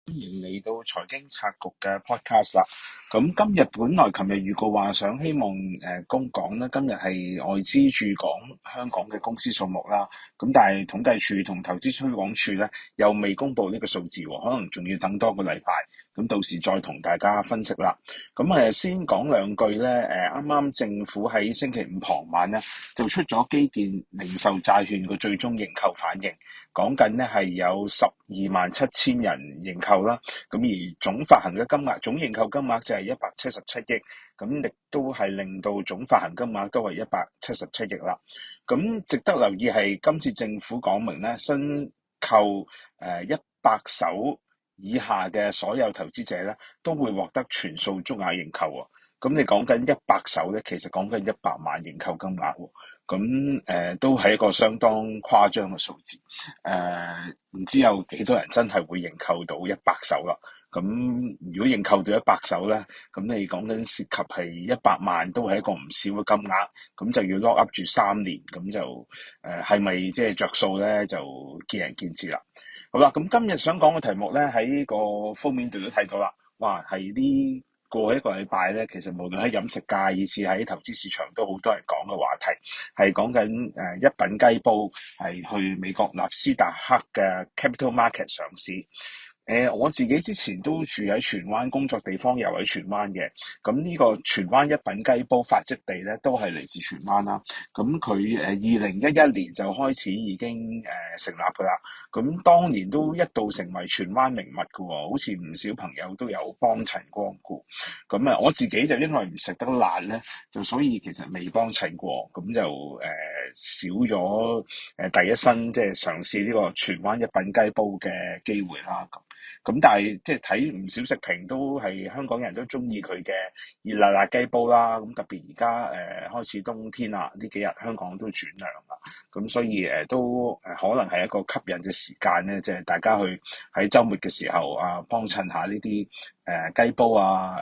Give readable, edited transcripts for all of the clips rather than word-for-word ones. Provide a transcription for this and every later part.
歡迎嚟到財經策局嘅 podcast 啦。咁今日本來琴日預告話想希望公講咧，今日係外資駐港香港嘅公司數目啦。咁但係統計處同投資推廣署咧又未公布呢個數字喎，可能仲要等多個禮拜。咁到時再同大家分析啦。咁先講兩句咧。啱啱政府喺星期五傍晚咧就出咗基建零售債券個最終認購反應，講緊咧係有127000人認購啦。咁而總發行嘅金額，總認購金額就係177億，咁亦都係令到總發行金額都係177億啦。咁值得留意係今次政府講明咧，新購100手以下嘅所有投資者咧，都會獲得全數足額認購喎。咁你講緊100手咧，其實講緊100萬認購金額喎。咁都係一個相當誇張嘅數字。唔知有幾多人真係會認購到100手啦。咁如果認購到100手咧，咁你講緊涉及係100萬，都係一個唔少嘅金額。咁就要 lock up 住3年，咁就係咪即係着數咧？就見仁見智啦。好啦，咁今日想講嘅題目咧，喺個封面度都睇到啦。哇，係呢過一個禮拜咧，其實無論喺飲食界，以至喺投資市場，都好多人講嘅話題，係講緊一品雞煲係去美國納斯達克嘅 Capital Market 上市。我自己之前都住喺荃灣，工作地方又喺荃灣嘅。咁呢個荃灣一品雞煲發跡地咧，都係嚟自荃灣啦。咁佢2011年就開始已經成立㗎啦。咁當年都一度成為荃灣名物㗎喎，好似唔少朋友都有幫襯光顧。咁我自己就因為唔食得辣咧，就所以其實未幫襯過。咁就少咗第一身即係嘗試呢個荃灣一品雞煲嘅機會啦。咁但係即係睇唔少食評都係香港人都中意佢嘅熱辣辣雞煲啦。咁特別而家開始冬天啦，呢幾日香港都轉涼啦。咁所以都可能係一個吸引嘅時間咧，即係大家去喺週末嘅時候啊，幫襯下呢啲雞煲啊、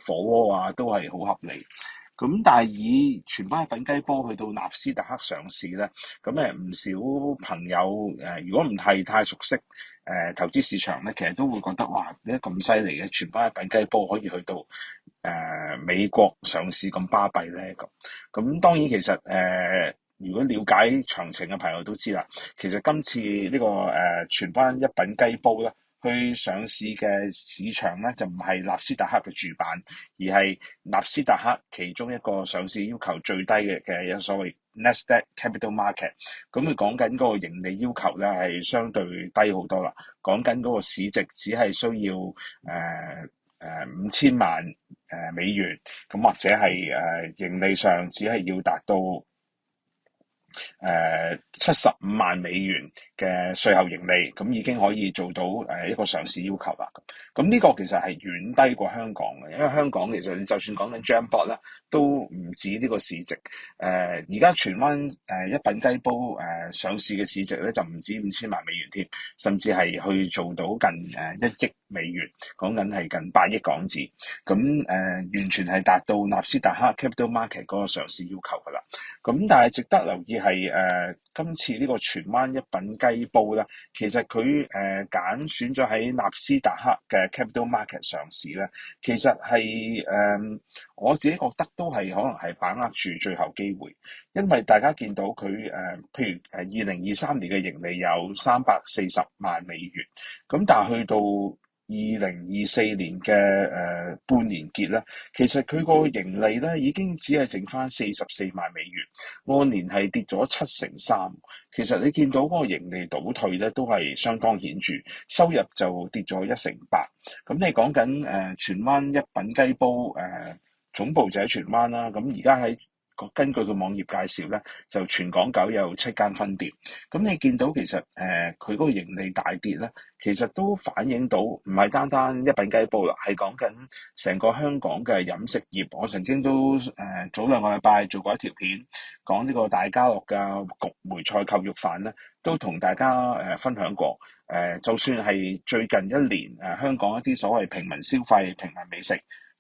火鍋啊，都係好合理。咁但係以荃灣一品雞煲去到納斯達克上市咧，咁唔少朋友如果唔係太熟悉投資市場咧，其實都會覺得哇，點解咁犀利嘅荃灣一品雞煲可以去到美國上市咁巴閉咧？咁當然其實如果了解詳情嘅朋友都知啦，其實今次呢個荃灣一品雞煲咧，去上市嘅市場咧就唔係納斯達克嘅主板，而係納斯達克其中一個上市要求最低嘅有所謂 Nasdaq Capital Market。咁佢講緊嗰個盈利要求咧係相對低好多啦，講緊嗰個市值只係需要5000萬美元，咁或者係盈利上只係要達到75萬美元嘅稅後盈利，咁已經可以做到一個上市要求啦。咁呢個其實係遠低過香港嘅，因為香港其實你就算講緊 Jamboard 啦，都唔止呢個市值。而家荃灣一品雞煲上市嘅市值咧就唔止5000萬美元添，甚至係去做到近1億美元，講緊係近8億港紙。咁完全係達到納斯達克 Capital Market 嗰個上市要求噶啦。咁但係值得留意係今次呢個荃灣一品雞煲咧，其實佢揀選咗喺納斯達克嘅 Capital Market 上市咧，其實係我自己覺得都係可能係把握住最後機會，因為大家見到佢譬如2023年嘅盈利有340萬美元，咁但係去到2024年嘅半年結咧，其實佢個盈利咧已經只係剩翻44萬美元，按年係跌咗73%。其實你見到嗰個盈利倒退咧，都係相當顯著，收入就跌咗1成8。咁你講緊荃灣一品雞煲總部就喺荃灣啦，咁而家喺根據佢網頁介紹咧，就全港9有7間分店。咁你見到其實佢嗰個盈利大跌咧，其實都反映到唔係單單一品雞煲啦，係講緊成個香港嘅飲食業。我曾經都早2個禮拜做過一條片，講呢個大家樂嘅焗梅菜扣肉飯咧，都同大家分享過。就算係最近1年香港一啲所謂平民消費、平民美食，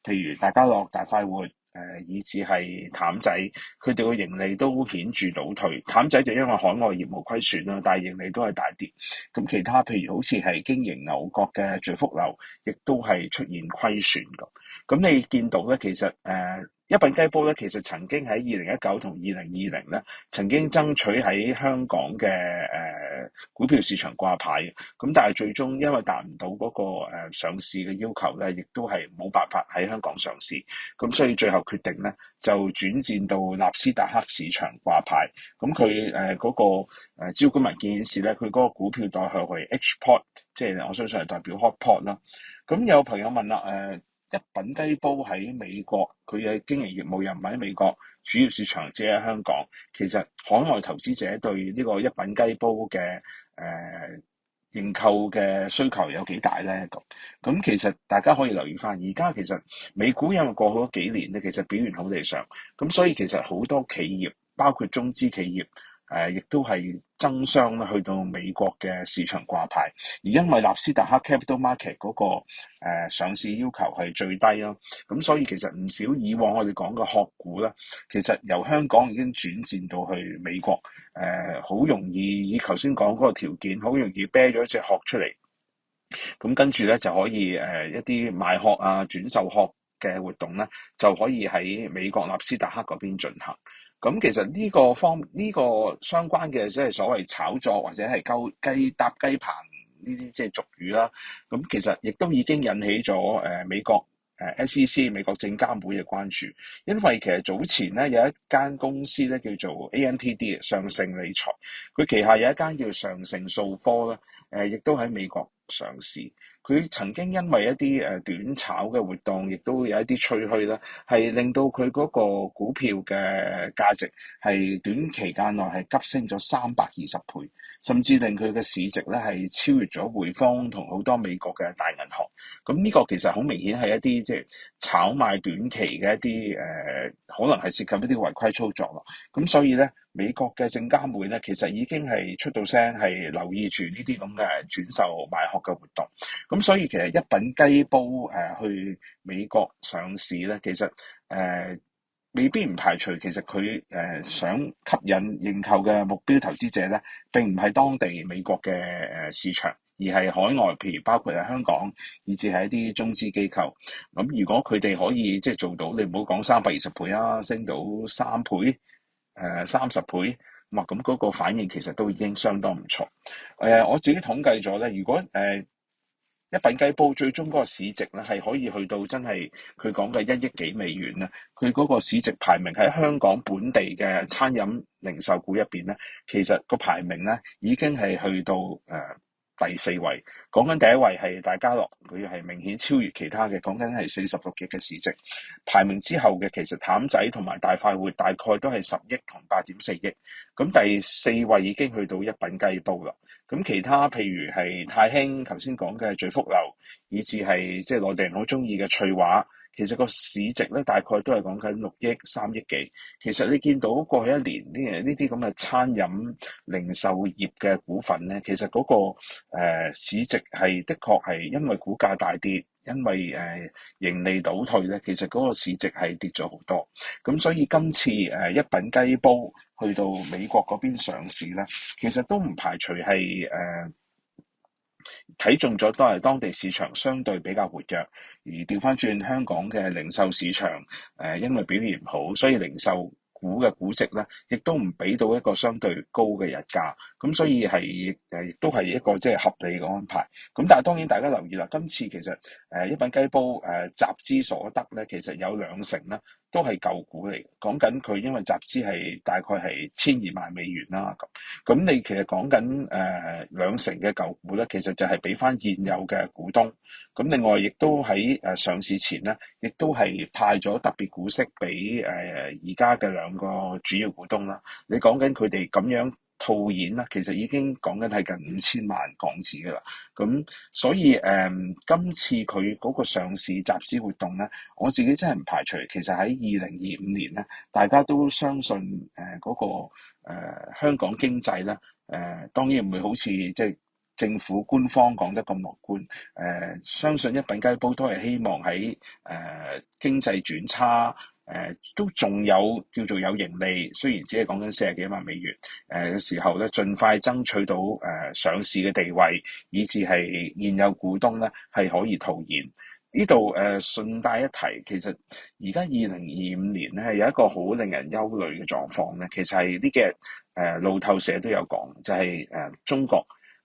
譬如大家樂、大快活、以至係淡仔，佢哋個盈利都顯著倒退。淡仔就因為海外業務虧損啦，但係盈利都係大跌。咁其他譬如好似係經營牛角嘅聚福樓，亦都係出現虧損咁。咁你見到咧，其實一品雞煲咧，其實曾經喺2019同2020咧，曾經爭取喺香港嘅股票市場掛牌嘅，咁但係最終因為達唔到嗰個上市嘅要求咧，亦都係冇辦法喺香港上市，咁所以最後決定咧就轉戰到納斯達克市場掛牌。咁佢嗰個招股文件顯示咧，佢嗰個股票代號係 HPOT，即係我相信係代表 Hot Pot 啦。咁有朋友問啦，一品雞煲喺美國，佢嘅經營業務又唔喺美國，主要市場只喺香港。其實海外投資者對呢個一品雞煲嘅認購嘅需求有幾大咧？咁其實大家可以留意翻，而家其實美股因為過去嗰幾年咧，其實表現好理想，咁所以其實好多企業，包括中資企業，亦都係爭相咧去到美國嘅市場掛牌，而因為納斯達克 Capital Market 嗰個上市要求係最低咯，咁所以其實唔少以往我哋講嘅殼股咧，其實由香港已經轉戰到去美國，好容易以頭先講嗰個條件，好容易啤咗一隻殼出嚟，咁跟住咧就可以一啲賣殼啊、轉售殼嘅活動咧，就可以喺美國納斯達克嗰邊進行。咁其實呢個相關嘅即係所謂炒作或者係雞搭雞棚呢啲即係俗語啦。咁其實亦都已經引起咗美國SEC 美國證監會嘅關注，因為其實早前咧有一間公司咧叫做 AMTD 上盛理財，佢旗下有一間叫上盛數科啦，亦都喺美國上市。佢曾經因為一啲短炒嘅活動，亦都有一啲吹噓啦，係令到佢嗰個股票嘅價值係短期間內係急升咗320倍，甚至令佢嘅市值咧係超越咗匯豐同好多美國嘅大銀行。咁呢個其實好明顯係一啲即係炒賣短期嘅一啲可能係涉及一啲違規操作咯。咁所以咧，美國嘅證監會咧，其實已經係出到聲係留意住呢啲咁嘅轉售賣殼嘅活動。咁所以其實一品雞煲去美國上市咧，其實未必唔排除其實佢想吸引認購嘅目標投資者咧，並唔係當地美國嘅市場，而係海外，譬如包括係香港，以至係一啲中資機構。咁如果佢哋可以即係做到，你唔好講320倍啊，升到3倍、30倍，哇！咁嗰個反應其實都已經相當唔錯。我自己統計咗咧，如果一品雞煲最終嗰個市值咧係可以去到真係佢講嘅1億幾美元咧，佢嗰個市值排名喺香港本地嘅餐飲零售股入邊咧，其實個排名咧已經係去到第4位。講緊第一位係大家樂，佢係明顯超越其他嘅，講緊係46億嘅市值。排名之後嘅其實譚仔同埋大快活大概都係10億同8.4億。咁第4位已經去到一品雞煲啦。咁其他譬如係太興頭先講嘅聚福樓，以至係即係內地人好中意嘅翠華，其實個市值咧大概都係講緊6億、3億幾。其實你見到過去一年呢啲咁嘅餐飲零售業嘅股份咧，其實嗰個市值係的確係因為股價大跌，因為盈利倒退咧，其實嗰個市值係跌咗好多。咁所以今次一品雞煲去到美國嗰邊上市咧，其實都唔排除係睇中咗都係當地市場相對比較活躍，而調翻轉香港嘅零售市場因為表現唔好，所以零售股嘅估值咧，亦都唔俾到一個相對高嘅日價，咁所以係亦都係一個即係合理嘅安排。咁但係當然大家留意啦，今次其實一品雞煲集資所得咧，其實有20%咧都係舊股嚟，講緊佢因為集資係大概係12萬美元啦咁你其實講緊20%嘅舊股咧，其實就係俾翻現有嘅股東。咁另外亦都喺上市前咧，亦都係派咗特別股息俾而家嘅2個主要股東啦。你講緊佢哋咁樣套現啦，其實已經講緊係近5000萬港紙㗎啦。咁所以今次佢嗰個上市集資活動咧，我自己真係唔排除，其實喺2025年咧，大家都相信嗰個香港經濟咧，當然唔會好似即係政府官方講得咁樂觀。相信一品雞煲都係希望喺經濟轉差，都仲有叫做有盈利，雖然只係講緊40幾萬美元嘅時候咧，盡快爭取到上市嘅地位，以至係現有股東咧係可以套現。呢度順帶一提，其實而家2025年咧係有一個好令人憂慮嘅狀況咧，其實係呢幾日路透社都有講，就係中國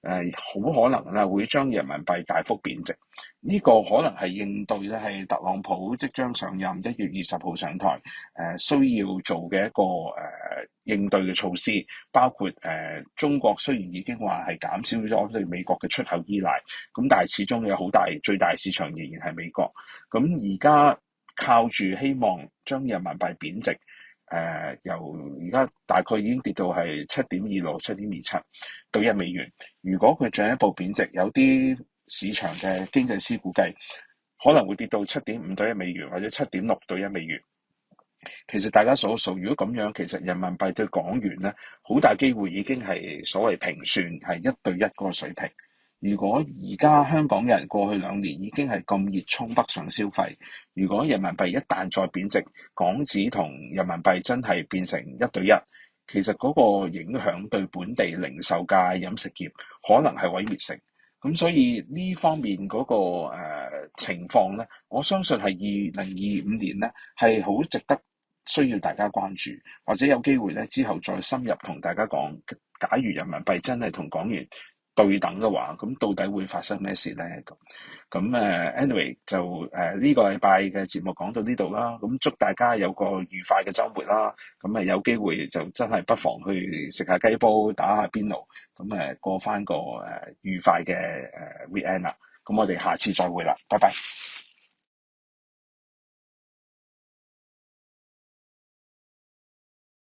好可能咧會將人民幣大幅貶值。呢個可能係應對咧係特朗普即將上任1月20號上台需要做嘅一個應對嘅措施，包括中國雖然已經話係減少咗對美國嘅出口依賴，咁但係始終有最大市場仍然係美國。咁而家靠住希望將人民幣貶值，由而家大概已經跌到係7.26、7.27對1美元。如果佢進一步貶值，有啲市場嘅經濟師估計可能會跌到7.5對1美元，或者7.6對1美元。其實大家數一數，如果咁樣，其實人民幣對港元咧，好大機會已經係所謂平算，係1對1嗰個水平。如果而家香港人過去2年已經係咁熱衷北上消費，如果人民幣一旦再貶值，港紙同人民幣真係變成1對1，其實嗰個影響對本地零售界、飲食業可能係毀滅性。咁所以呢方面嗰個情況咧，我相信係2025年咧係好值得需要大家關注，或者有機會咧之後再深入同大家講，假如人民幣真係同港元對等嘅話，咁到底會發生咩事咧？咁anyway 就呢個禮拜嘅節目講到呢度啦。咁祝大家有個愉快嘅週末啦。咁有機會就真係不妨去食下雞煲，打下邊爐，咁過翻個愉快嘅weekend啦。咁我哋下次再會啦，拜拜。